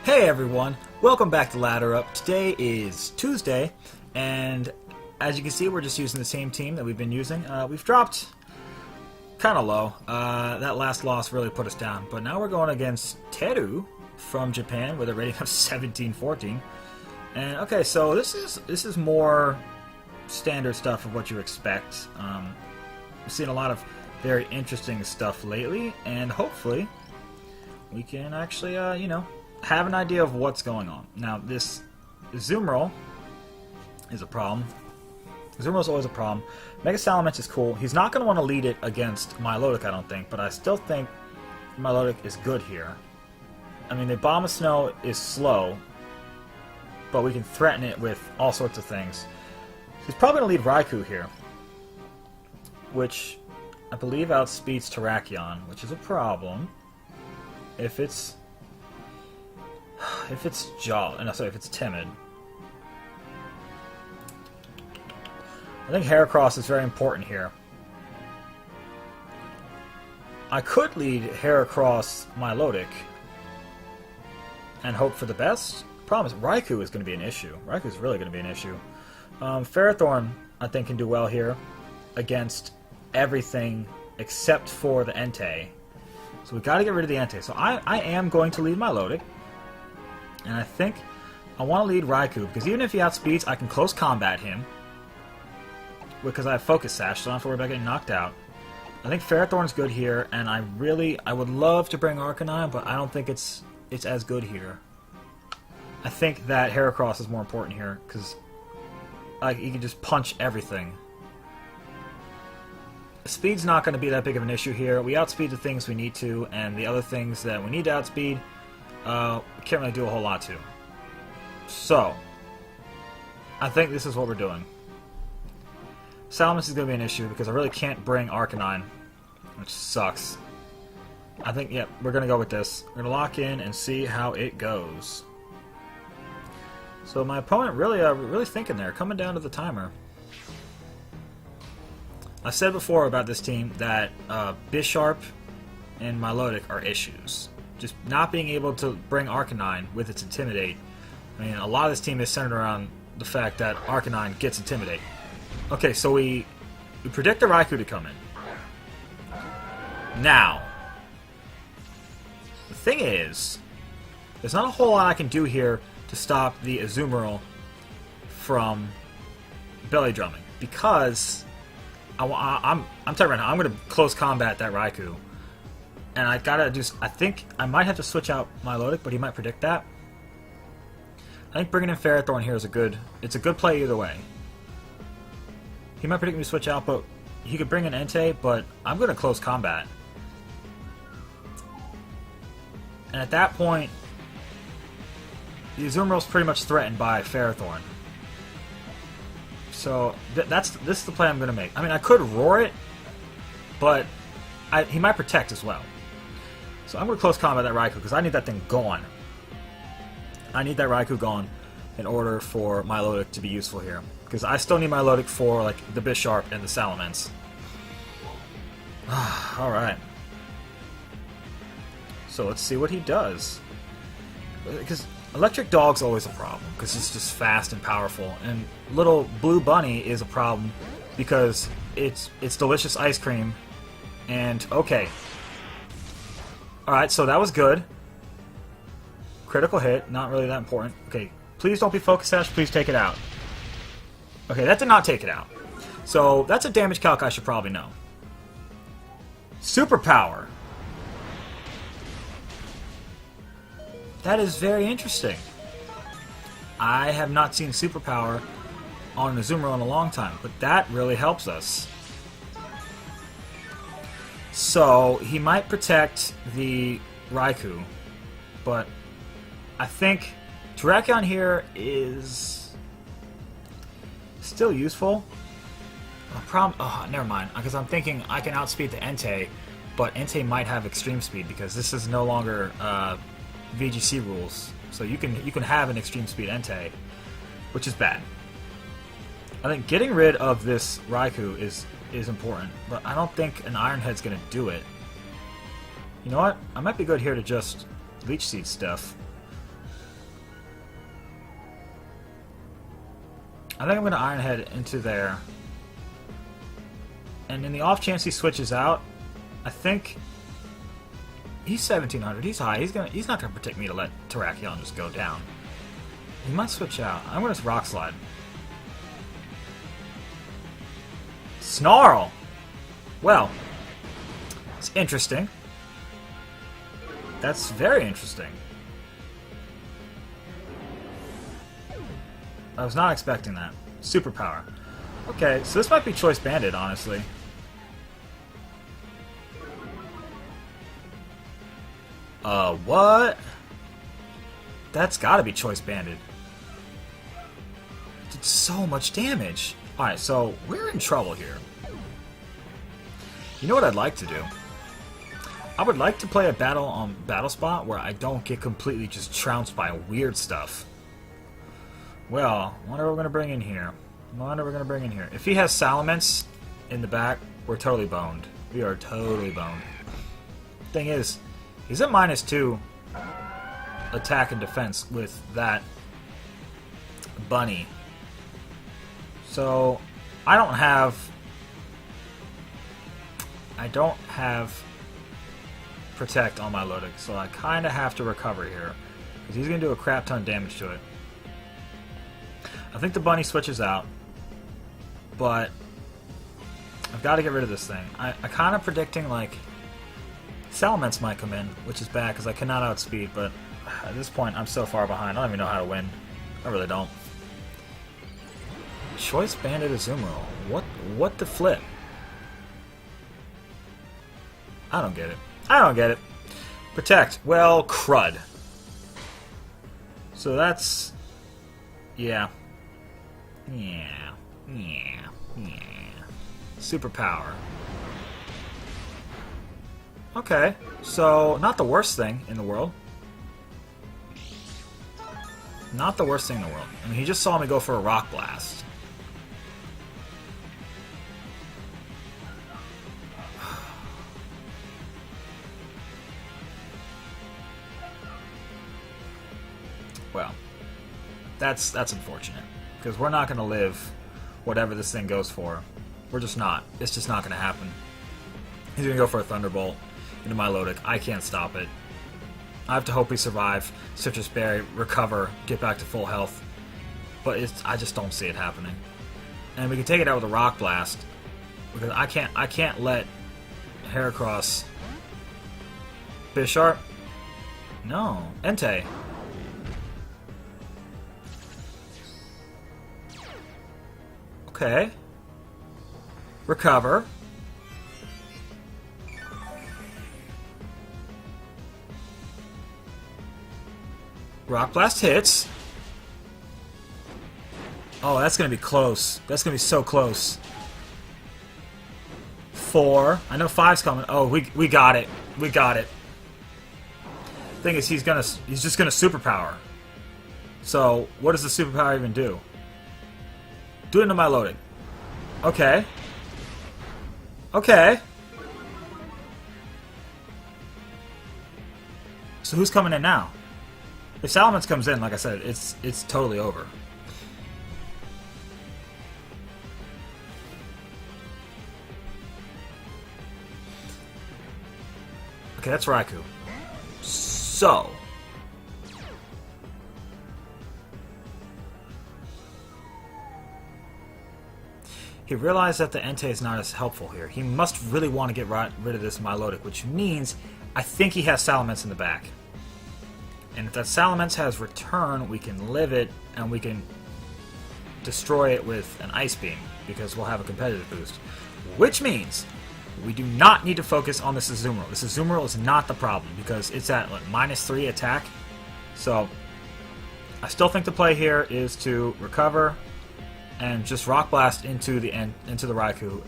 Hey everyone, welcome back to Ladder Up. Today is Tuesday, and as you can see, we're just using the same team that we've been using. We've dropped kind of low. That last loss really put us down, but now we're going against Teru from Japan with a rating of 17-14. And okay, so this is more standard stuff of what you expect. We've seen a lot of very interesting stuff lately, and hopefully we can actually, have an idea of what's going on. Now, this Azumarill is a problem. Azumarill's always a problem. Mega Salamence is cool. He's not going to want to lead it against Milotic, I don't think, but I still think Milotic is good here. I mean, the Abomasnow is slow, but we can threaten it with all sorts of things. He's probably going to lead Raikou here, which I believe outspeeds Terrakion, which is a problem. If it's if it's timid. I think Heracross is very important here. I could lead Heracross Milotic and hope for the best. Problem is, Raikou is going to be an issue. Raikou is really going to be an issue. Ferrothorn, I think, can do well here against everything except for the Entei. So we've got to get rid of the Entei. So I am going to lead Milotic. And I think I want to lead Raikou, because even if he outspeeds, I can close combat him. Because I have Focus Sash, so I don't have to worry about getting knocked out. I think Ferrothorn's good here, and I would love to bring Arcanine, but I don't think it's as good here. I think that Heracross is more important here, because he can just punch everything. Speed's not going to be that big of an issue here. We outspeed the things we need to, and the other things that we need to outspeed, can't really do a whole lot to. So, I think this is what we're doing. Salamence is going to be an issue because I really can't bring Arcanine, which sucks. I think, yeah, we're going to go with this. We're going to lock in and see how it goes. So my opponent really thinking there, coming down to the timer. I said before about this team that Bisharp and Milotic are issues. Just not being able to bring Arcanine with its Intimidate. I mean, a lot of this team is centered around the fact that Arcanine gets Intimidate. Okay, so we predict the Raikou to come in. Now, the thing is, there's not a whole lot I can do here to stop the Azumarill from belly drumming, because I'm telling you right now, I'm going to close combat that Raikou. And I gotta do. I think I might have to switch out Milotic, but he might predict that. I think bringing in Ferrothorn here is a good play either way. He might predict me to switch out, but he could bring in Entei, but I'm gonna close combat. And at that point, the Azumarill's pretty much threatened by Ferrothorn. So this is the play I'm gonna make. I mean, I could roar it, but he might protect as well. So I'm going to close combat that Raikou, because I need that thing gone. I need that Raikou gone in order for Milotic to be useful here. Because I still need Milotic for like the Bisharp and the Salamence. Alright. So let's see what he does. Because Electric Dog's always a problem, because it's just fast and powerful. And little Blue Bunny is a problem, because it's delicious ice cream. And, okay. Alright, so that was good. Critical hit, not really that important. Okay, please don't be Focus Sash, please take it out. Okay, that did not take it out. So, that's a damage calc I should probably know. Superpower. That is very interesting. I have not seen Superpower on an Azumarill in a long time, but that really helps us. So, he might protect the Raikou, but I think Terrakion here is still useful. Never mind, because I'm thinking I can outspeed the Entei, but Entei might have extreme speed, because this is no longer VGC rules. So you can have an extreme speed Entei, which is bad. I think getting rid of this Raikou is important, but I don't think an Iron Head's going to do it. You know what? I might be good here to just Leech Seed stuff. I think I'm going to Iron Head into there. And in the off chance he switches out, I think he's 1700. He's high. He's not going to protect me to let Terrakion just go down. He might switch out. I'm going to Rock Slide. Snarl! Well, it's interesting. That's very interesting. I was not expecting that. Superpower. Okay, so this might be Choice Banded, honestly. What? That's gotta be Choice Banded. It did so much damage. Alright, so we're in trouble here. You know what I'd like to do? I would like to play a battle on Battle Spot where I don't get completely just trounced by weird stuff. Well, I wonder what we're going to bring in here. If he has Salamence in the back, we're totally boned. We are totally boned. Thing is, he's at -2 attack and defense with that bunny. So, I don't have Protect on my Milotic, so I kind of have to recover here. Because he's going to do a crap ton of damage to it. I think the bunny switches out, but I've got to get rid of this thing. I kind of predicting, like, Salamence might come in, which is bad because I cannot outspeed, but at this point I'm so far behind, I don't even know how to win. I really don't. Choice Banded Azumarill. What the flip? I don't get it. I don't get it. Protect. Well, crud. So that's... Yeah. Superpower. Okay, so not the worst thing in the world. Not the worst thing in the world. I mean, he just saw me go for a Rock Blast. Well, that's unfortunate. Because we're not going to live whatever this thing goes for. We're just not. It's just not going to happen. He's going to go for a Thunderbolt into Milotic. I can't stop it. I have to hope we survive, Citrus Berry, recover, get back to full health. But I just don't see it happening. And we can take it out with a Rock Blast. Because I can't let Heracross... Bisharp? No. Entei. Okay. Recover. Rock Blast hits. Oh, that's going to be close. That's going to be so close. 4. I know 5's coming. Oh, we got it. We got it. Thing is, he's just going to Superpower. So, what does the Superpower even do? Do it into Milotic. Okay. Okay. So who's coming in now? If Salamence comes in, like I said, it's totally over. Okay, that's Raikou. So... he realized that the Entei is not as helpful here. He must really want to get rid of this Milotic, which means I think he has Salamence in the back. And if that Salamence has Return, we can live it, and we can destroy it with an Ice Beam, because we'll have a competitive boost. Which means we do not need to focus on this Azumarill. This Azumarill is not the problem, because it's at, what, -3 attack? So, I still think the play here is to recover and just Rock Blast into the Raikou,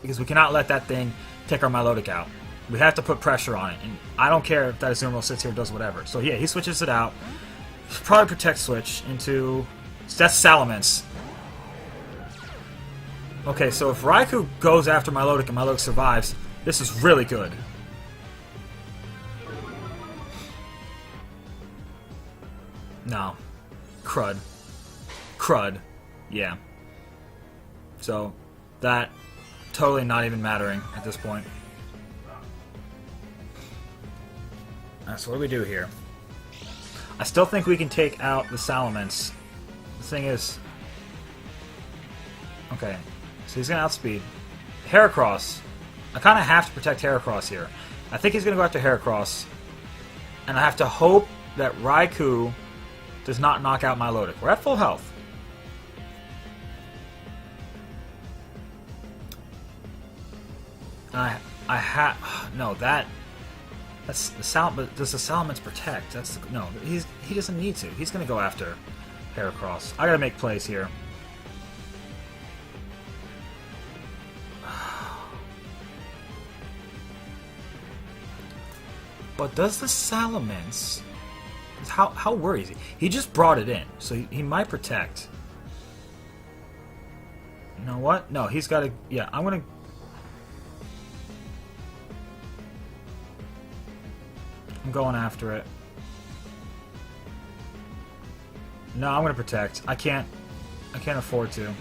because we cannot let that thing take our Milotic out. We have to put pressure on it, and I don't care if that Azumarill sits here and does whatever. So yeah, he switches it out. Probably Protect Switch into... that's Salamence. Okay, so if Raikou goes after Milotic and Milotic survives, this is really good. No. Crud. crud. Yeah. So, that totally not even mattering at this point. So what do we do here? I still think we can take out the Salamence. The thing is... Okay, so he's going to outspeed. Heracross. I kind of have to protect Heracross here. I think he's going to go after Heracross. And I have to hope that Raikou does not knock out Milotic. We're at full health. No, that's the but does the Salamence protect? No, he doesn't need to. He's gonna go after Heracross. I gotta make plays here. But does the Salamence? How worried is he? He just brought it in, so he might protect. You know what? No, he's got to. Yeah, I'm gonna. I'm going after it. No, I'm gonna protect. I can't afford to.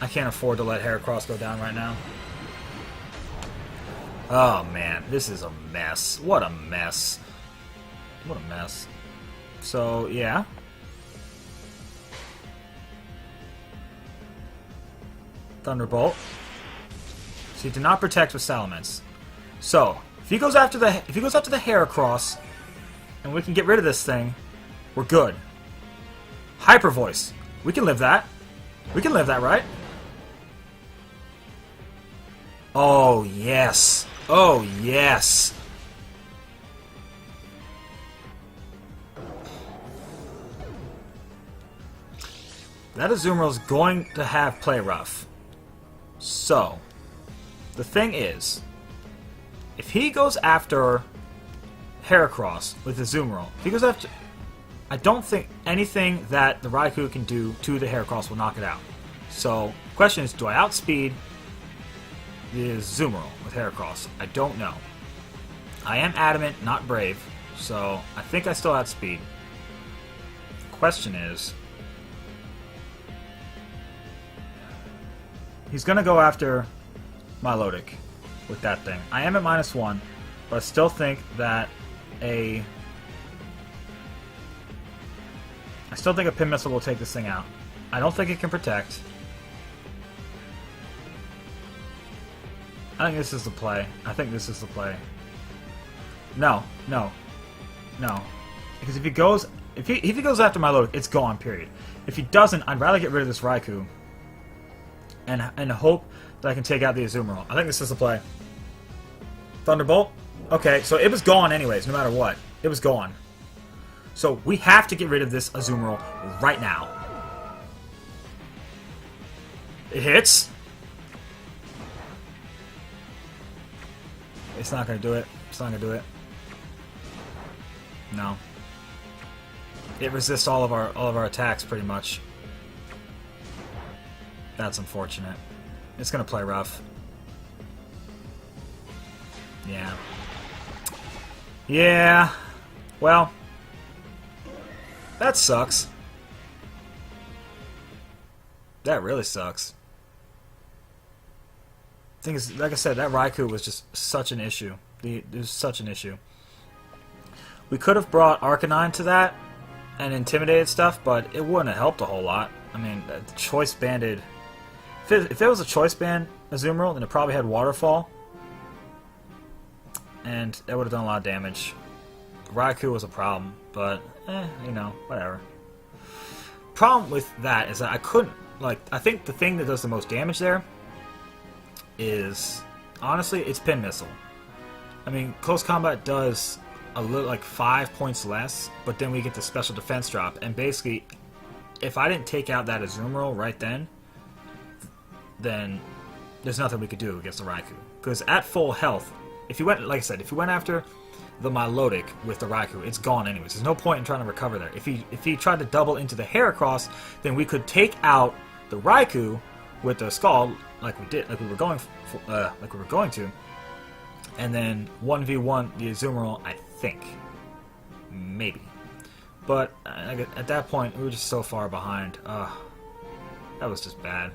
I can't afford to let Heracross go down right now. Oh man, this is a mess. What a mess. What a mess. So, yeah. Thunderbolt. So he did not protect with Salamence. So, if he goes after the Heracross, and we can get rid of this thing, we're good. Hyper Voice. We can live that. We can live that, right? Oh, yes. Oh, yes. That Azumarill is going to have Play Rough. So, the thing is, if he goes after Heracross with Azumarill, if he goes after... I don't think anything that the Raikou can do to the Heracross will knock it out. So, the question is, do I outspeed the Azumarill with Heracross? I don't know. I am adamant, not brave, so I think I still outspeed. The question is... He's going to go after Milotic with that thing. I am at -1, but I still think that a Pin Missile will take this thing out. I don't think it can protect. I think this is the play. I think this is the play. No. Because if he goes after Milotic, it's gone, period. If he doesn't, I'd rather get rid of this Raikou and hope that I can take out the Azumarill. I think this is the play. Thunderbolt? Okay, so it was gone anyways, no matter what. It was gone. So we have to get rid of this Azumarill right now. It hits. It's not going to do it. It's not going to do it. No. It resists all of our attacks pretty much. That's unfortunate. It's going to play rough. Yeah. Yeah. Well, that sucks. That really sucks. Thing is, like I said, that Raikou was just such an issue. It was such an issue. We could have brought Arcanine to that and intimidated stuff, but it wouldn't have helped a whole lot. I mean, the choice banded... If it was a choice band Azumarill, then it probably had Waterfall. And that would have done a lot of damage. Raikou was a problem, but, you know, whatever. Problem with that is that I couldn't, I think the thing that does the most damage there is, honestly, it's Pin Missile. I mean, Close Combat does a little, 5 points less, but then we get the special defense drop, and basically, if I didn't take out that Azumarill right then there's nothing we could do against the Raikou. Because at full health, if you went, like I said, if you went after the Milotic with the Raikou, it's gone anyways. There's no point in trying to recover there. If he tried to double into the Heracross, then we could take out the Raikou with the Scald, like we were going to, and then 1v1 the Azumarill, I think. Maybe. But at that point, we were just so far behind. That was just bad.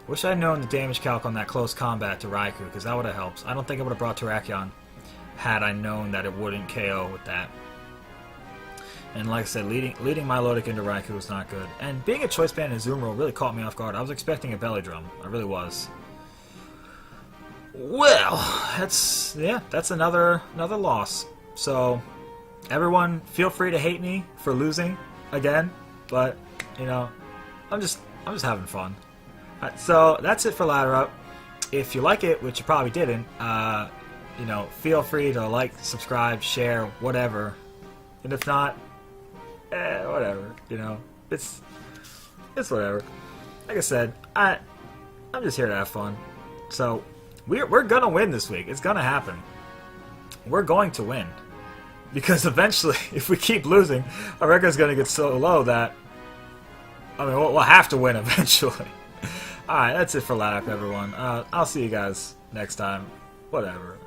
Wish I'd known the damage calc on that close combat to Raikou, because that would have helped. I don't think I would have brought Terrakion had I known that it wouldn't KO with that. And like I said, leading Milotic into Raikou was not good. And being a Choice Band in Azumarill really caught me off guard. I was expecting a Belly Drum. I really was. Well, that's another loss. So, everyone, feel free to hate me for losing again, but you know, I'm just having fun. So that's it for Ladder Up. If you like it, which you probably didn't, you know, feel free to like, subscribe, share, whatever. And if not, whatever. You know, it's whatever. Like I said, I'm just here to have fun. So we're gonna win this week. It's gonna happen. We're going to win. Because eventually, if we keep losing, our record's going to get so low that, I mean, we'll have to win eventually. Alright, that's it for Ladder Up, everyone. I'll see you guys next time. Whatever.